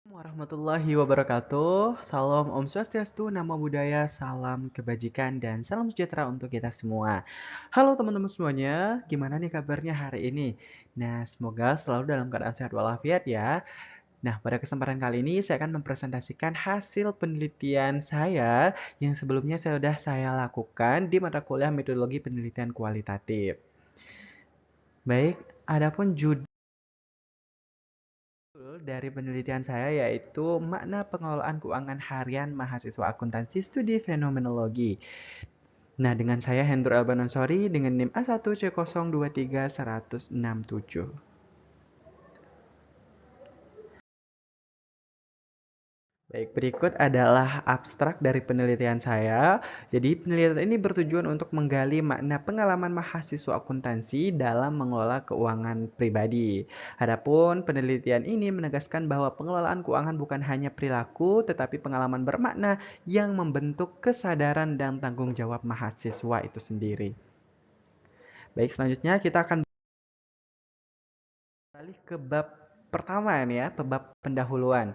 Warahmatullahi wabarakatuh. Salam Om Swastiastu, Namo Buddhaya, salam kebajikan, dan salam sejahtera untuk kita semua. Halo teman-teman semuanya, gimana nih kabarnya hari ini? Nah, semoga selalu dalam keadaan sehat walafiat ya. Nah, pada kesempatan kali ini saya akan mempresentasikan hasil penelitian saya yang sebelumnya sudah saya lakukan di mata kuliah metodologi penelitian kualitatif. Baik, adapun judul dari penelitian saya yaitu makna pengelolaan keuangan harian mahasiswa akuntansi studi fenomenologi. Nah, dengan saya Hendro Elban Ansori dengan NIM A1C023167. Baik, berikut adalah abstrak dari penelitian saya. Jadi, penelitian ini bertujuan untuk menggali makna pengalaman mahasiswa akuntansi dalam mengelola keuangan pribadi. Adapun penelitian ini menegaskan bahwa pengelolaan keuangan bukan hanya perilaku, tetapi pengalaman bermakna yang membentuk kesadaran dan tanggung jawab mahasiswa itu sendiri. Baik, selanjutnya kita akan beralih ke bab pertama nih ya, bab pendahuluan.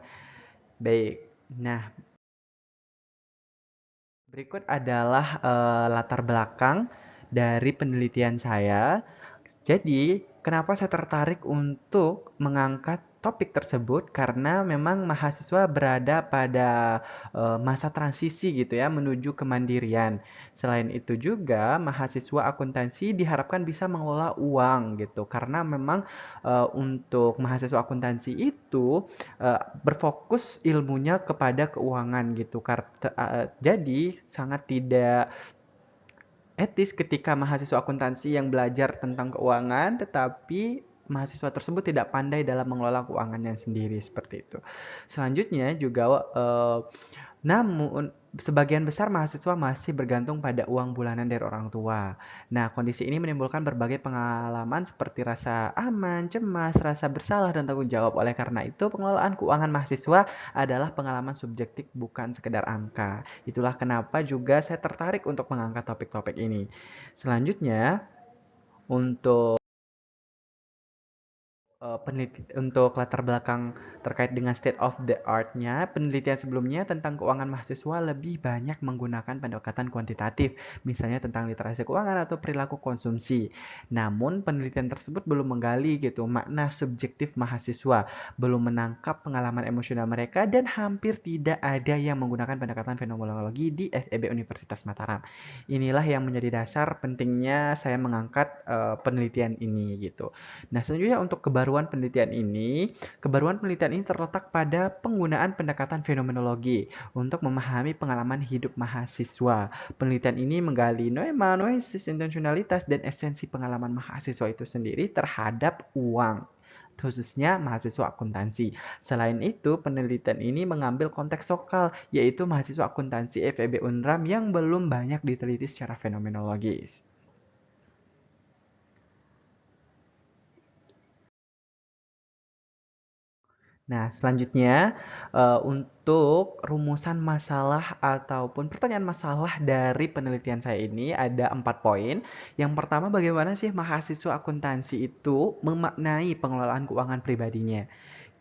Baik. Nah, berikut adalah latar belakang dari penelitian saya. Jadi, kenapa saya tertarik untuk mengangkat topik tersebut? Karena memang mahasiswa berada pada masa transisi gitu ya, menuju kemandirian. Selain itu juga, mahasiswa akuntansi diharapkan bisa mengelola uang gitu. Karena memang untuk mahasiswa akuntansi itu berfokus ilmunya kepada keuangan gitu. Jadi, sangat tidak etis ketika mahasiswa akuntansi yang belajar tentang keuangan, tetapi mahasiswa tersebut tidak pandai dalam mengelola keuangannya sendiri seperti itu. Selanjutnya juga namun, sebagian besar mahasiswa masih bergantung pada uang bulanan dari orang tua. Nah, kondisi ini menimbulkan berbagai pengalaman seperti rasa aman, cemas, rasa bersalah, dan tanggung jawab. Oleh karena itu, pengelolaan keuangan mahasiswa adalah pengalaman subjektif bukan sekedar angka. Itulah kenapa juga saya tertarik untuk mengangkat topik-topik ini. Selanjutnya, untuk untuk latar belakang terkait dengan state of the art-nya, penelitian sebelumnya tentang keuangan mahasiswa lebih banyak menggunakan pendekatan kuantitatif, misalnya tentang literasi keuangan atau perilaku konsumsi. Namun, penelitian tersebut belum menggali gitu makna subjektif mahasiswa, belum menangkap pengalaman emosional mereka, dan hampir tidak ada yang menggunakan pendekatan fenomenologi di FEB Universitas Mataram. Inilah yang menjadi dasar pentingnya saya mengangkat penelitian ini gitu. Nah, selanjutnya untuk kebaruan penelitian ini terletak pada penggunaan pendekatan fenomenologi untuk memahami pengalaman hidup mahasiswa. Penelitian ini menggali noema, noesis, intensionalitas, dan esensi pengalaman mahasiswa itu sendiri terhadap uang, khususnya mahasiswa akuntansi. Selain itu, penelitian ini mengambil konteks lokal, yaitu mahasiswa akuntansi FEB Unram yang belum banyak diteliti secara fenomenologis. Nah, selanjutnya untuk rumusan masalah ataupun pertanyaan masalah dari penelitian saya ini ada 4 poin. Yang pertama, bagaimana sih mahasiswa akuntansi itu memaknai pengelolaan keuangan pribadinya?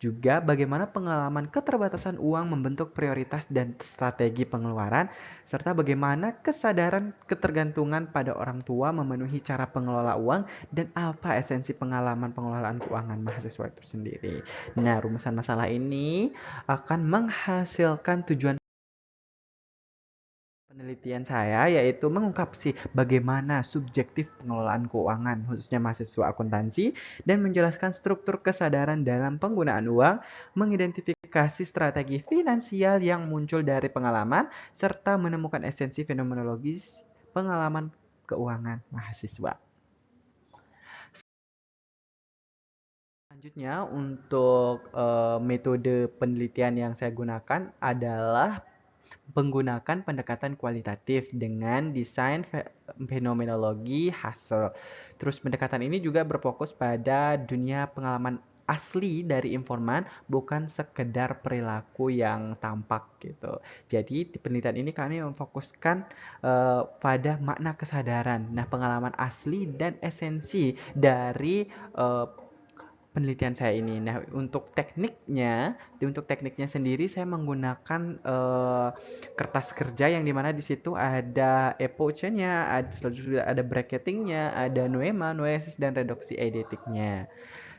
Juga bagaimana pengalaman keterbatasan uang membentuk prioritas dan strategi pengeluaran, serta bagaimana kesadaran ketergantungan pada orang tua memenuhi cara pengelola uang dan apa esensi pengalaman pengelolaan keuangan mahasiswa itu sendiri. Nah, rumusan masalah ini akan menghasilkan tujuan penelitian saya yaitu mengungkap sih bagaimana subjektif pengelolaan keuangan khususnya mahasiswa akuntansi dan menjelaskan struktur kesadaran dalam penggunaan uang, mengidentifikasi strategi finansial yang muncul dari pengalaman, serta menemukan esensi fenomenologis pengalaman keuangan mahasiswa. Selanjutnya untuk metode penelitian yang saya gunakan adalah menggunakan pendekatan kualitatif dengan desain fenomenologi Husserl. Terus pendekatan ini juga berfokus pada dunia pengalaman asli dari informan, bukan sekedar perilaku yang tampak gitu. Jadi di penelitian ini kami memfokuskan pada makna kesadaran. Nah, pengalaman asli dan esensi dari uh, penelitian saya ini. Nah, untuk tekniknya sendiri saya menggunakan kertas kerja yang dimana di situ ada epoche-nya, selanjutnya ada bracketing-nya, ada noema, noesis, dan reduksi eidetiknya.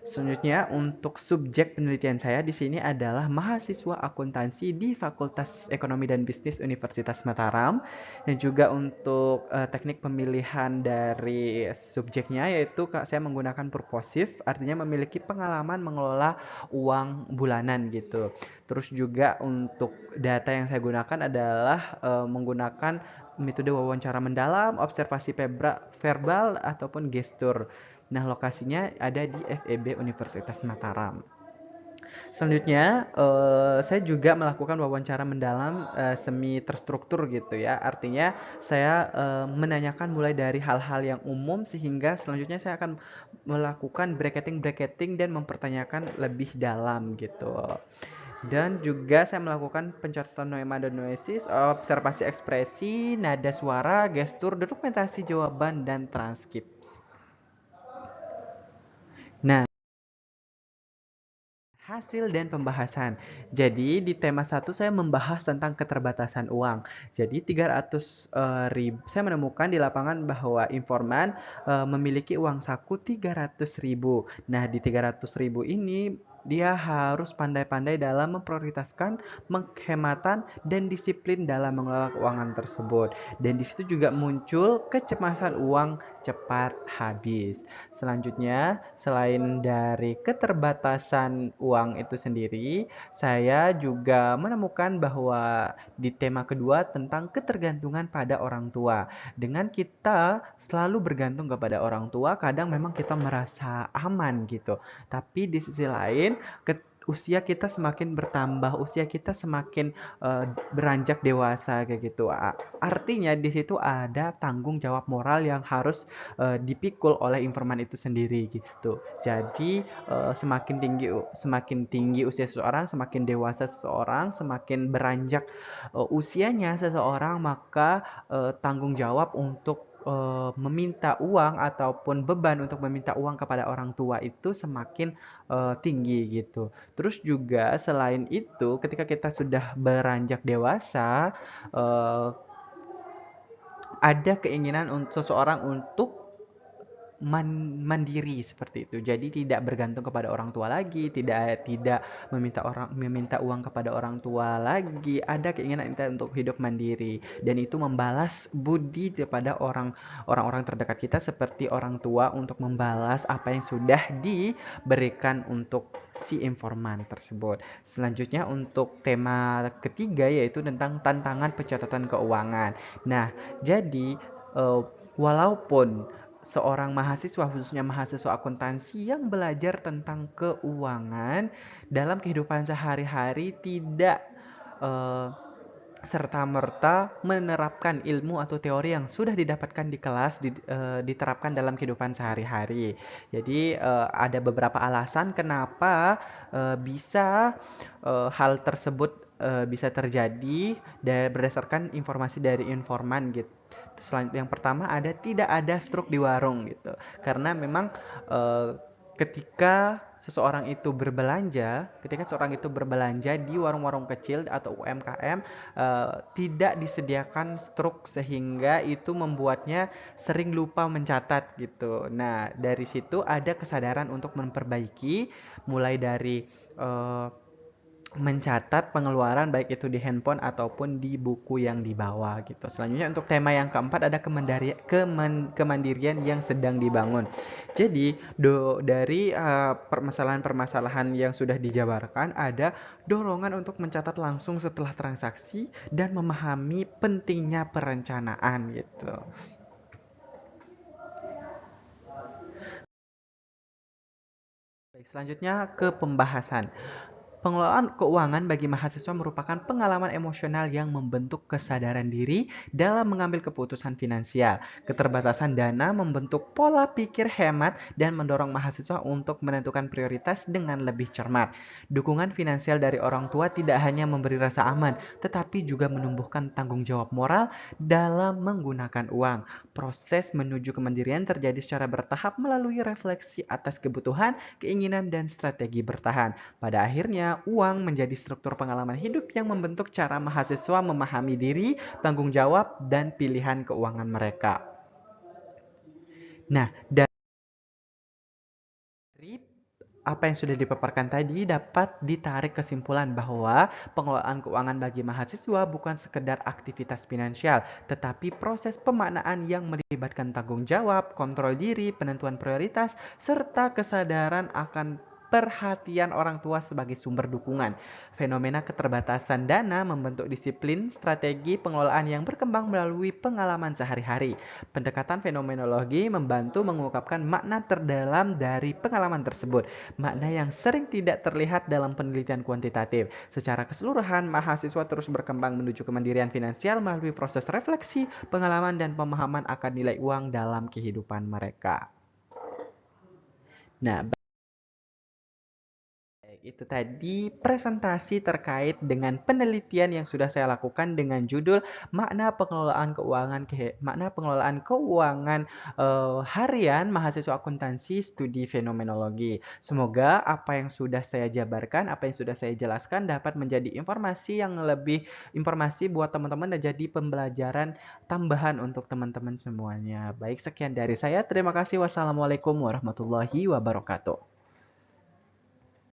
Selanjutnya, untuk subjek penelitian saya di sini adalah mahasiswa akuntansi di Fakultas Ekonomi dan Bisnis Universitas Mataram. Dan juga untuk teknik pemilihan dari subjeknya yaitu saya menggunakan purposif, artinya memiliki pengalaman mengelola uang bulanan gitu. Terus juga untuk data yang saya gunakan adalah menggunakan metode wawancara mendalam, observasi verbal ataupun gestur. Nah, lokasinya ada di FEB Universitas Mataram. Selanjutnya, saya juga melakukan wawancara mendalam semi terstruktur gitu ya. Artinya saya menanyakan mulai dari hal-hal yang umum sehingga selanjutnya saya akan melakukan bracketing dan mempertanyakan lebih dalam gitu. Dan juga saya melakukan pencatatan noema dan noesis, observasi ekspresi, nada suara, gestur, dokumentasi jawaban, dan transkrip. Nah, hasil dan pembahasan. Jadi di tema satu saya membahas tentang keterbatasan uang. Jadi 300 ribu, saya menemukan di lapangan bahwa informan memiliki uang saku 300 ribu. Nah, di 300 ribu ini dia harus pandai-pandai dalam memprioritaskan penghematan dan disiplin dalam mengelola keuangan tersebut. Dan di situ juga muncul kecemasan uang cepat habis. Selanjutnya, selain dari keterbatasan uang itu sendiri, saya juga menemukan bahwa di tema kedua tentang ketergantungan pada orang tua. Dengan kita selalu bergantung kepada orang tua, kadang memang kita merasa aman gitu. Tapi di sisi lain, usia kita semakin bertambah, usia kita semakin beranjak dewasa kayak gitu. Artinya di situ ada tanggung jawab moral yang harus dipikul oleh informan itu sendiri gitu. Jadi semakin tinggi usia seseorang, semakin dewasa seseorang, semakin beranjak usianya seseorang, maka tanggung jawab untuk meminta uang ataupun beban untuk meminta uang kepada orang tua itu semakin tinggi gitu. Terus juga selain itu, ketika kita sudah beranjak dewasa, eh, ada keinginan untuk seseorang untuk mandiri seperti itu. Jadi tidak bergantung kepada orang tua lagi, tidak tidak meminta uang kepada orang tua lagi. Ada keinginan kita untuk hidup mandiri dan itu membalas budi kepada orang-orang terdekat kita seperti orang tua untuk membalas apa yang sudah diberikan untuk si informan tersebut. Selanjutnya untuk tema ketiga yaitu tentang tantangan pencatatan keuangan. Nah, jadi walaupun seorang mahasiswa, khususnya mahasiswa akuntansi yang belajar tentang keuangan dalam kehidupan sehari-hari tidak eh, serta-merta menerapkan ilmu atau teori yang sudah didapatkan di kelas diterapkan dalam kehidupan sehari-hari. Jadi ada beberapa alasan kenapa bisa hal tersebut bisa terjadi berdasarkan informasi dari informan gitu. Yang pertama tidak ada struk di warung gitu. Karena memang eh, ketika ketika seorang itu berbelanja di warung-warung kecil atau UMKM tidak disediakan struk sehingga itu membuatnya sering lupa mencatat gitu. Nah, dari situ ada kesadaran untuk memperbaiki mulai dari eh, mencatat pengeluaran baik itu di handphone ataupun di buku yang dibawa gitu. Selanjutnya untuk tema yang keempat ada kemandirian yang sedang dibangun. Jadi dari permasalahan-permasalahan yang sudah dijabarkan ada dorongan untuk mencatat langsung setelah transaksi dan memahami pentingnya perencanaan gitu. Baik, selanjutnya ke pembahasan. Pengelolaan keuangan bagi mahasiswa merupakan pengalaman emosional yang membentuk kesadaran diri dalam mengambil keputusan finansial. Keterbatasan dana membentuk pola pikir hemat dan mendorong mahasiswa untuk menentukan prioritas dengan lebih cermat. Dukungan finansial dari orang tua tidak hanya memberi rasa aman, tetapi juga menumbuhkan tanggung jawab moral dalam menggunakan uang. Proses menuju kemandirian terjadi secara bertahap melalui refleksi atas kebutuhan, keinginan, dan strategi bertahan. Pada akhirnya, uang menjadi struktur pengalaman hidup yang membentuk cara mahasiswa memahami diri, tanggung jawab, dan pilihan keuangan mereka. Nah, dari apa yang sudah dipaparkan tadi dapat ditarik kesimpulan bahwa pengelolaan keuangan bagi mahasiswa bukan sekedar aktivitas finansial, tetapi proses pemaknaan yang melibatkan tanggung jawab, kontrol diri, penentuan prioritas, serta kesadaran akan perhatian orang tua sebagai sumber dukungan. Fenomena keterbatasan dana membentuk disiplin strategi pengelolaan yang berkembang melalui pengalaman sehari-hari. Pendekatan fenomenologi membantu mengungkapkan makna terdalam dari pengalaman tersebut, makna yang sering tidak terlihat dalam penelitian kuantitatif. Secara keseluruhan, mahasiswa terus berkembang menuju kemandirian finansial melalui proses refleksi, pengalaman, dan pemahaman akan nilai uang dalam kehidupan mereka. Nah, itu tadi presentasi terkait dengan penelitian yang sudah saya lakukan dengan judul makna pengelolaan keuangan harian mahasiswa akuntansi studi fenomenologi. Semoga apa yang sudah saya jabarkan, apa yang sudah saya jelaskan dapat menjadi informasi buat teman-teman dan jadi pembelajaran tambahan untuk teman-teman semuanya. Baik, sekian dari saya. Terima kasih. Wassalamualaikum warahmatullahi wabarakatuh.